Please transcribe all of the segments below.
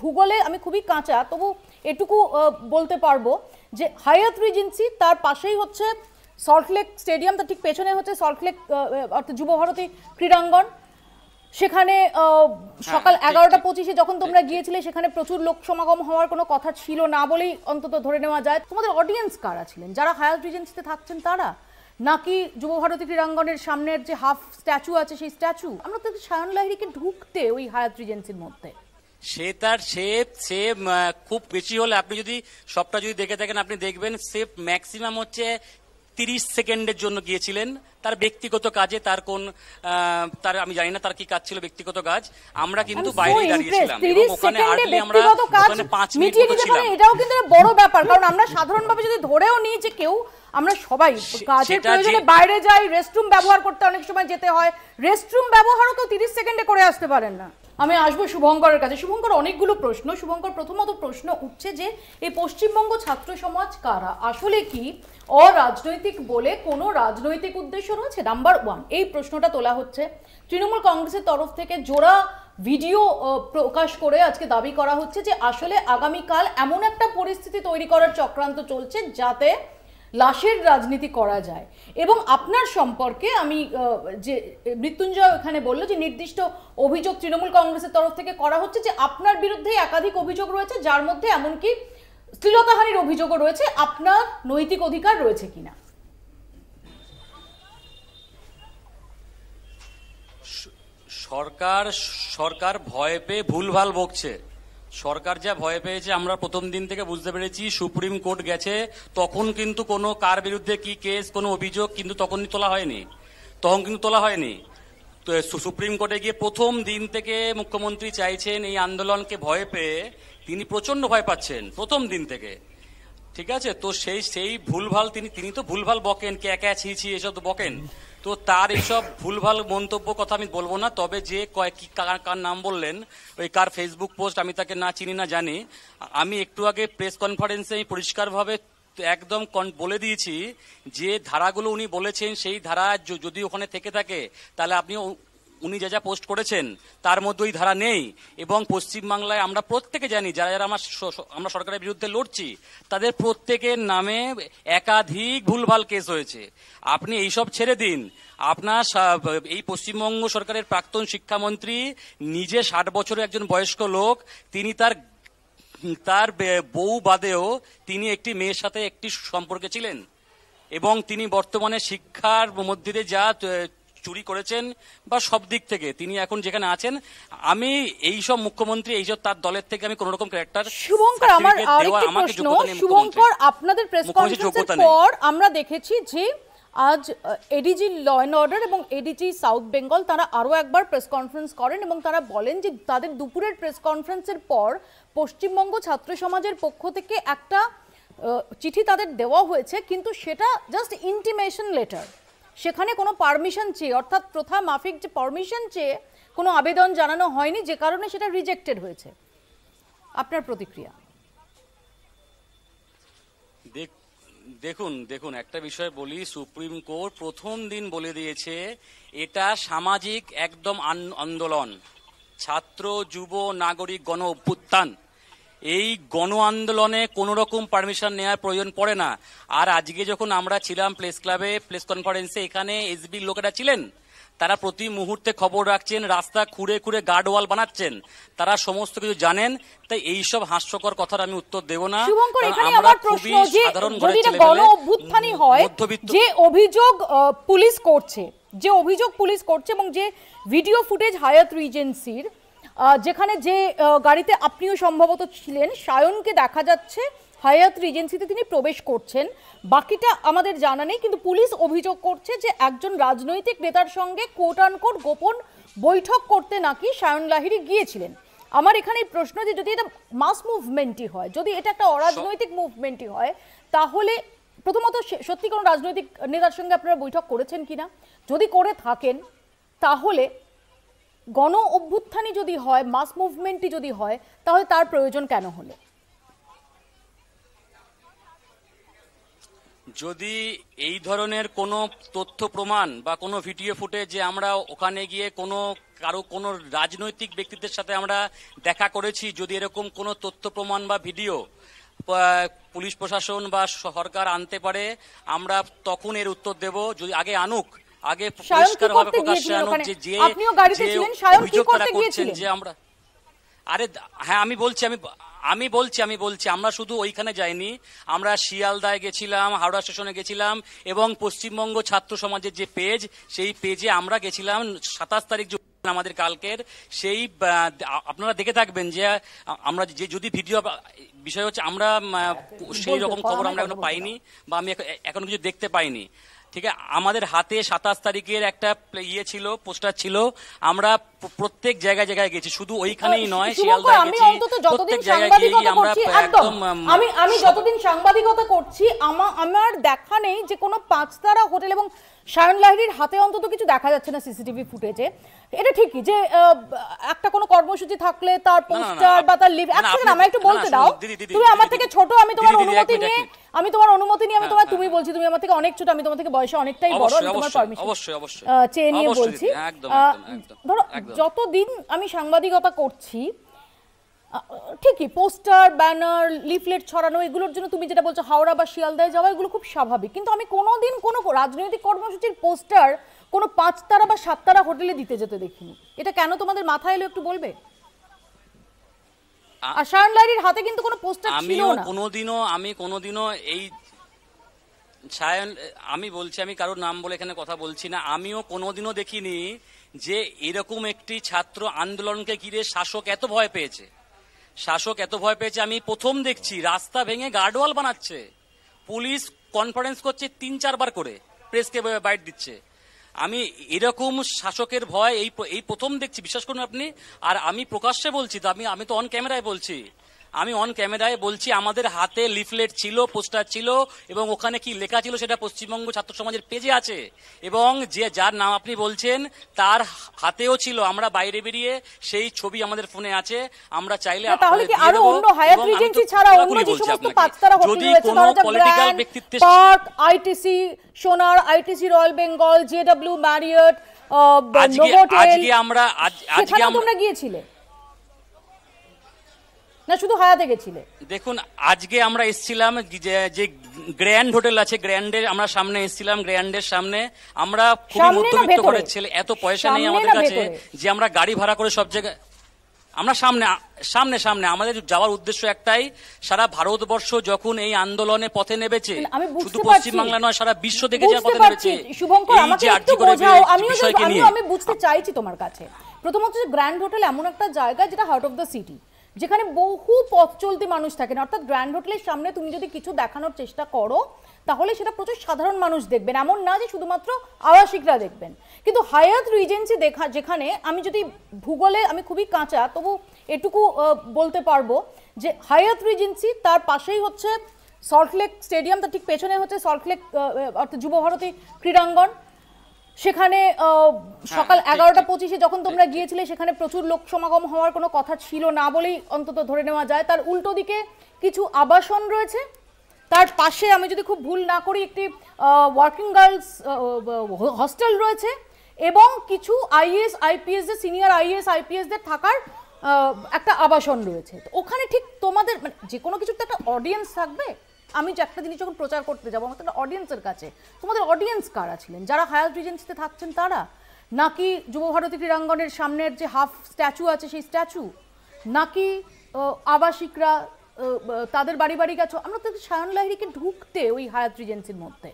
ভূগোলে আমি খুবই কাঁচা, তবু এটুকু বলতে পারবো যে হায়াত রিজেন্সি, তার পাশেই হচ্ছে সল্টলেক স্টেডিয়াম, তার ঠিক পেছনে হচ্ছে সল্টলেক অর্থাৎ যুবভারতী ক্রীড়াঙ্গন। সেখানে সকাল 11:25 যখন তোমরা গিয়েছিলে সেখানে প্রচুর লোক সমাগম হওয়ার কোনো কথা ছিল না বলেই অন্তত ধরে নেওয়া যায়। তোমাদের অডিয়েন্স কারা ছিলেন? যারা হায়াত রিজেন্সিতে থাকছেন তারা, নাকি যুবভারতী ক্রীড়াঙ্গনের সামনের যে হাফ স্ট্যাচু আছে সেই স্ট্যাচু? আমরা তো সায়ন লাহিড়ীকে ঢুকতে ওই হায়াত রিজেন্সির মধ্যে, সে তার সে খুব বেশি হলে আপনি যদি সবটা যদি দেখে থাকেন আপনি দেখবেন সে ম্যাক্সিমাম হচ্ছে 30 সেকেন্ডের জন্য গিয়েছিলেন তার ব্যক্তিগত কাজে। তার কোন তার আমি জানি না তার কি কাজ ছিল, ব্যক্তিগত কাজ। আমরা কিন্তু বাইরে দাঁড়িয়েছিলাম এবং ওখানে হার্ডলি আমরা ওখানে 5 মিনিট ছিলাম। এটাও কিন্তু বড় ব্যাপার, কারণ আমরা সাধারণভাবে যদি ধরেও নিই যে কেউ, আমরা সবাই কাজের প্রয়োজনে বাইরে যাই, রেস্টরুম ব্যবহার করতে অনেক সময় যেতে হয়, রেস্টরুম ব্যবহারও তো 30 সেকেন্ডে করে আসতে পারেন না। আমি আসবো শুভঙ্করের কাছে। শুভঙ্কর, অনেকগুলো প্রশ্ন। শুভঙ্কর, প্রথমত প্রশ্ন উঠছে যে এই পশ্চিমবঙ্গ ছাত্র সমাজ কারা? আসলে কি অরাজনৈতিক বলে কোনো রাজনৈতিক উদ্দেশ্য রয়েছে? নাম্বার 1 এই প্রশ্নটা তোলা হচ্ছে। তৃণমূল কংগ্রেসের তরফ থেকে জোড়া ভিডিও প্রকাশ করে আজকে দাবি করা হচ্ছে যে আসলে আগামীকাল এমন একটা পরিস্থিতি তৈরি করার চক্রান্ত চলছে যাতে লাশের রাজনীতি করা যায়। এবং আপনার সম্পর্কে আমি যে মৃত্যুঞ্জয় এখানে বললো যে নির্দিষ্ট অভিযোগ তৃণমূল কংগ্রেসের তরফ থেকে করা হচ্ছে যে আপনার বিরুদ্ধে একাধিক অভিযোগ রয়েছে, যার মধ্যে এমনকি শ্লীলতাহানির অভিযোগও রয়েছে। আপনার নৈতিক অধিকার রয়েছে কিনা? সরকার ভয় পেয়ে ভুলভাল বকছে। সরকার যা ভয় পেয়েছে আমরা প্রথম দিন থেকে বুঝতে পেরেছি। সুপ্রিম কোর্ট গেছে, তখন কিন্তু কোনো কার বিরুদ্ধে কি কেস, কোনো অভিযোগ কিন্তু তখন তোলা হয়নি। তো সুপ্রিম কোর্টে গিয়ে প্রথম দিন থেকে মুখ্যমন্ত্রী চাইছেন এই আন্দোলনকে ভয় পেয়ে, তিনি প্রচন্ড ভয় পাচ্ছেন প্রথম দিন থেকে। ঠিক আছে, তো সেই ভুলভাল তিনি তো ভুলভাল বকেন, ক্যা ছি এসব তো বকেন। তো তার এইসব ভুলভাল মন্তব্য কথা আমি বলবো না। তবে যে কার নাম বললেন, ওই কার ফেসবুক পোস্ট, আমি তাকে না চিনি না জানি। আমি একটু আগে প্রেস কনফারেন্সে আমি পরিষ্কারভাবে একদম বলে দিয়েছি যে ধারাগুলো উনি বলেছেন সেই ধারা যদি ওখানে থেকে থাকে তাহলে আপনি উনি যা পোস্ট করেছেন তার মধ্যে ওই ধারা নেই। এবং পশ্চিমবাংলায় আমরা প্রত্যেকে জানি যারা যারা আমরা সরকারের বিরুদ্ধে লড়ছি তাদের প্রত্যেকের নামে একাধিক ভুলভাল কেস হয়েছে। আপনি এইসব ছেড়ে দিন। আপনার এই পশ্চিমবঙ্গ সরকারের প্রাক্তন শিক্ষামন্ত্রী নিজে 60 বছরের একজন বয়স্ক লোক, তিনি তার বউ বাদেও তিনি একটি মেয়ের সাথে একটি সম্পর্কে ছিলেন এবং তিনি বর্তমানে শিক্ষার মধ্যে দিয়ে যা চুরি করেছেন বা সব দিক থেকে তিনি এখন যেখানে আছেন, আমি এইসব মুখ্যমন্ত্রী এইসব তার দলের থেকে আমি কোন রকম ক্যারেক্টার। শুভঙ্কর, আমার আরেকটি প্রশ্ন। শুভঙ্কর, আপনাদের প্রেস কনফারেন্সের পর আমরা দেখেছি যে আজ এডিজি ল অ্যান্ড অর্ডার এবং এডিজি সাউথ বেঙ্গল তারা আরও একবার প্রেস কনফারেন্স করেন এবং তারা বলেন যে তাদের দুপুরের প্রেস কনফারেন্সের পর পশ্চিমবঙ্গ ছাত্র সমাজের পক্ষ থেকে একটা চিঠি তাদের দেওয়া হয়েছে, কিন্তু সেটা জাস্ট ইন্টিমেশন লেটার। সেখানে কোনো পারমিশন চেয়ে, অর্থাৎ প্রথা মাফিক যে পারমিশন চেয়ে কোনো আবেদন জানানো হয়নি, যে কারণে সেটা রিজেক্টেড হয়েছে। আপনার প্রতিক্রিয়া? দেখুন একটা বিষয় বলি, সুপ্রিম কোর্ট প্রথম দিন বলে দিয়েছে এটা সামাজিক একদম আন্দোলন, ছাত্র যুব নাগরিক গণ অভ্যুত্থান। এই গণ আন্দোলনে কোন রকম পারমিশন নেওয়ার প্রয়োজন পড়ে না। আর আজকে যখন আমরা ছিলাম প্রেস ক্লাবে প্রেস কনফারেন্সে, এখানে এসবির লোকেরা ছিলেন, তারা প্রতি মুহূর্তে খবর রাখছেন, রাস্তা খুঁড়ে খুঁড়ে গার্ড ওয়াল বানাচ্ছেন, তারা সমস্ত কিছু জানেন। তাই এইসব হাস্যকর কথার আমি উত্তর দেব না। আমরা খুবই সাধারণ গণ অভ্যুত্থানই হয়, যে অভিযোগ পুলিশ করছে এবং যে ভিডিও ফুটেজ হায়াত রিজেন্সির, যেখানে যে গাড়িতে আপনিও সম্ভবত ছিলেন, সায়নকে দেখা যাচ্ছে হায়াত রিজেন্সিতে তিনি প্রবেশ করছেন, বাকিটা আমাদের জানা নেই। কিন্তু পুলিশ অভিযোগ করছে যে একজন রাজনৈতিক নেতার সঙ্গে কোট আনকোট গোপন বৈঠক করতে নাকি সায়ন লাহিড়ী গিয়েছিলেন। আমার এখানে প্রশ্ন যে যদি এটা মাস মুভমেন্টই হয়, যদি এটা একটা অরাজনৈতিক মুভমেন্টই হয়, তাহলে প্রথমত সত্যি কোনো রাজনৈতিক নেতার সঙ্গে আপনারা বৈঠক করেছেন কিনা? যদি করে থাকেন তাহলে গণ অভ্যুত্থানই যদি হয়, মাস মুভমেন্টই যদি হয়, তাহলে তার প্রয়োজন কেন হলো? যদি এই ধরনের কোনো তথ্য প্রমাণ বা কোনো ভিডিও ফুটেজ যে আমরা ওখানে গিয়ে কোনো রাজনৈতিক ব্যক্তিদের সাথে আমরা দেখা করেছি, যদি এরকম কোনো তথ্য প্রমাণ বা ভিডিও পুলিশ প্রশাসন বা সরকার আনতে পারে, আমরা তখন এর উত্তর দেব। যদি আগে আনুক, আগে পরিষ্কারভাবে প্রকাশ্যে আনুক যে অভিযোগ তারা করছেন যে আমরা, আরে হ্যাঁ আমি বলছি আমরা শুধু ওইখানে যাইনি, আমরা শিয়ালদায় গেছিলাম, হাওড়া স্টেশনে গেছিলাম, এবং পশ্চিমবঙ্গ ছাত্র সমাজের যে পেজ, সেই পেজে আমরা গেছিলাম 27 তারিখ আমাদের কালকের। সেই আপনারা দেখে থাকবেন যে আমরা যে যদি ভিডিও, বিষয় হচ্ছে আমরা সেই রকম খবর আমরা এখনো পাইনি বা আমি এখনো কিছু দেখতে পাইনি। ঠিক আছে, আমাদের হাতে 27 তারিখের একটা ছিল, পোস্টার ছিল, আমরা প্রত্যেক জায়গায় গেছি, শুধু ওইখানেই নয়, শিয়ালদায় গেছি, প্রত্যেক জায়গায় গিয়ে আমরা একদম আমি যতদিন সাংবাদিকতা করছি আমার দেখা নেই যে কোনো 5 তারা হোটেল এবং সায়ন লাহিড়ীর হাতে অন্তত কিছু দেখা যাচ্ছে না সিসিটিভি ফুটেজে। এটা ঠিকই যে একটা কোনো কর্মসূচি থাকলে তার পোস্টার বা তার লিভ, আমার একটু বলতে দাও, তুমি আমার থেকে ছোট, আমি তোমার অনুমতি নিয়ে আমি তোমার তুমি বলছি, তুমি আমার থেকে অনেক ছোট, আমি তোমার থেকে বয়সে অনেকটাই বড়, আমি তোমার পারমিশন চেয়ে নিয়ে বলছি। ধরো যতদিন আমি সাংবাদিকতা করছি, ঠিকই পোস্টার, ব্যানার, লিফলেট ছড়ানো, এগুলোর জন্য তুমি যেটা বলছো হাওড়া বা শিয়ালদায় যাওয়া, এগুলো খুব স্বাভাবিক, কিন্তু আমি কোনোদিন কোনো রাজনৈতিক কর্মসূচির পোস্টার কোনো 5 তারা বা 7 তারা হোটেলে দিতে যেতে দেখিনি। এটা কেন তোমাদের মাথায় এলো একটু বলবে? আর সায়ন লাহিড়ীর হাতে কিন্তু কোনো পোস্টার ছিল না। আমি কোনোদিনও এই সায়ন, আমি বলছি, আমি কারোর নাম বলে এখানে কথা বলছি না, আমিও কোনোদিনও দেখিনি যে এরকম একটি ছাত্র আন্দোলনকে ঘিরে শাসক এত ভয় পেয়েছে। আমি প্রথম দেখছি রাস্তা ভেঙে গার্ডওয়াল বানাচ্ছে, পুলিশ কনফারেন্স করছে 3-4 বার করে, প্রেসকে বাইট দিচ্ছে। আমি এরকম শাসকের ভয় এই প্রথম দেখছি, বিশ্বাস করুন আপনি। আর আমি প্রকাশ্যে বলছি, তো আমি তো অন ক্যামেরায় বলছি, আমাদের হাতে লিফলেট ছিল, পোস্টার ছিল, এবং ওখানে কি লেখা ছিল সেটা পশ্চিমবঙ্গ ছাত্র সমাজের পেজে আছে, এবং যার নাম আপনি বলছেন তার হাতেও ছিল। আমরা বাইরে বেরিয়ে সেই ছবি আমাদের ফোনে আছে, আমরা চাইলে তাহলে কি আরো অন্য হায়াত রিজেন্সি ছাড়া অন্য যে সমস্ত 5 তারা হোটেল রয়েছে, কোনো পলিটিক্যাল ব্যক্তিত্বের, পার্ক, আইটিসি সোনার, ITC royal Bengal, ZW Marriott, আজকে আমরা তোমরা গিয়েছিলে না শুধু হায়াতে গেছিলে? দেখুন, আজকে আমরা এসেছিলাম যে গ্র্যান্ড হোটেল আছে, গ্র্যান্ডের আমরা সামনে এসেছিলাম, গ্র্যান্ডের সামনে। আমরা খুবই মধ্যবিত্ত ঘরের ছেলে, এত পয়সা নেই আমাদের কাছে যে আমরা গাড়ি ভাড়া করে সব জায়গায়, আমরা সামনে আমাদের যাওয়ার উদ্দেশ্য একটাই, সারা ভারতবর্ষ যখন এই আন্দোলনে পথে নেমেছে, শুধু পশ্চিমবাংলা নয়, সারা বিশ্ব দেখে যে পথে নেমেছে। শুভঙ্কর, আমাকে একটু বোঝাও, আমি বুঝতে চাইছি তোমার কাছে। প্রথমত যে গ্র্যান্ড হোটেল এমন একটা জায়গা যেটা হার্ট অফ দ্য সিটি, যেখানে বহু পথ চলতি মানুষ থাকেন, অর্থাৎ গ্র্যান্ড হোটেলের সামনে তুমি যদি কিছু দেখানোর চেষ্টা করো তাহলে সেটা প্রচুর সাধারণ মানুষ দেখবেন, এমন না যে শুধুমাত্র আবাসিকরা দেখবেন। কিন্তু হায়াত রিজেন্সি যেখানে, আমি যদি ভূগোলে আমি খুবই কাঁচা, তবু এটুকু বলতে পারবো যে হায়াত রিজেন্সি, তার পাশেই হচ্ছে সল্টলেক স্টেডিয়াম, তার ঠিক পেছনে হচ্ছে সল্টলেক অর্থাৎ যুবভারতী ক্রীড়াঙ্গন। সেখানে সকাল 11:25 যখন তোমরা গিয়েছিলে সেখানে প্রচুর লোক সমাগম হওয়ার কোনো কথা ছিল না বলেই অন্তত ধরে নেওয়া যায়। তার উল্টো দিকে কিছু আবাসন রয়েছে, তার পাশে আমি যদি খুব ভুল না করি একটি ওয়ার্কিং গার্লস হস্টেল রয়েছে, এবং কিছু আইএএস আইপিএস, সিনিয়র আইএএস আইপিএসদের থাকার একটা আবাসন রয়েছে। তো ওখানে ঠিক তোমাদের মানে যে কোনো কিছুর তো একটা অডিয়েন্স থাকবে। আমি যে একটা জিনিস যখন প্রচার করতে যাবো আমার একটা অডিয়েন্সের কাছে, তোমাদের অডিয়েন্স কারা ছিলেন? যারা হায়াত রিজেন্সিতে থাকছেন তারা, নাকি যুবভারতী ক্রীড়াঙ্গনের সামনের যে হাফ স্ট্যাচু আছে সেই স্ট্যাচু, নাকি আবাসিকরা তাদের বাড়ি বাড়ি গেছো? আমরা তো সায়ন লাহিড়ীকে ঢুকতে ওই হায়াত রিজেন্সির মধ্যে,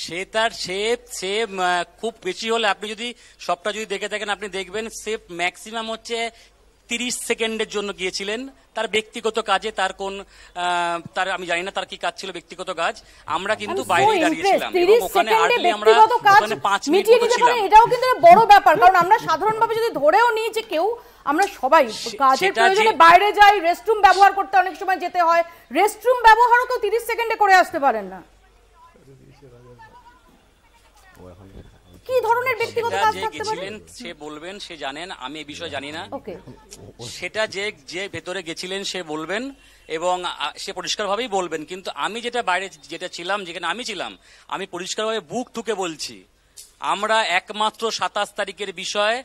সে খুব বেশি হলে, আপনি যদি সবটা যদি দেখে থাকেন আপনি দেখবেন সে ম্যাক্সিমাম হচ্ছে 30 সেকেন্ডের জন্য গিয়েছিলেন, তার ব্যক্তিগত কাজে। তার আমি জানি না তার কি কাজ ছিল, ব্যক্তিগত কাজ। আমরা কিন্তু বাইরে দাঁড়িয়েছিলাম এবং ওখানে হার্ডলি আমরা ওখানে 5 মিনিট ছিলাম। এটাও কিন্তু বড় ব্যাপার, কারণ আমরা সাধারণভাবে যদি ধরেও নিই যে কেউ, আমরা সবাই কাজের প্রয়োজনে বাইরে যাই, রেস্টরুম ব্যবহার করতে অনেক সময় যেতে হয়, রেস্টরুম ব্যবহারও কেউ 30 সেকেন্ডে করে আসতে পারেন না। কি ধরনের ব্যক্তিগত সেটা কাজ যে থাকতে পারে? গেছিলেন সে বলবেন, সে জানেন, আমি এই বিষয়ে জানি না। ওকে, সেটা যে যে ভেতরে গেছিলেন সে বলবেন এবং সে পরিষ্কারভাবেই বলবেন। কিন্তু আমি যেটা বাইরে যেটা ছিলাম, যেখানে আমি ছিলাম, আমি পরিষ্কারভাবে বুক ঠুকে বলছি, আমরা একমাত্র 27 তারিখের বিষয়ে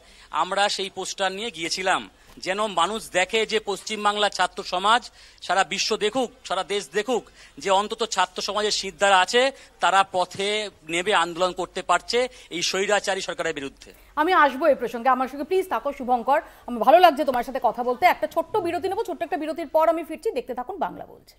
আমরা সেই পোস্টার নিয়ে গিয়েছিলাম, যেন মানুষ দেখে যে পশ্চিমবাংলার ছাত্র সমাজ, সারা বিশ্ব দেখুক, সারা দেশ দেখুক যে অন্তত ছাত্র সমাজের সিদ্ধারা আছে, তারা পথে নেবে আন্দোলন করতে পারছে এই স্বৈরাচারী সরকারের বিরুদ্ধে। আমি আসবো এই প্রসঙ্গে, আমার সঙ্গে প্লিজ থাকো শুভঙ্কর। আমার ভালো লাগছে তোমার সাথে কথা বলতে। একটা ছোট্ট বিরতি নেবো, ছোট্ট একটা বিরতির পর আমি ফিরছি, দেখতে থাকুন বাংলা বলছে।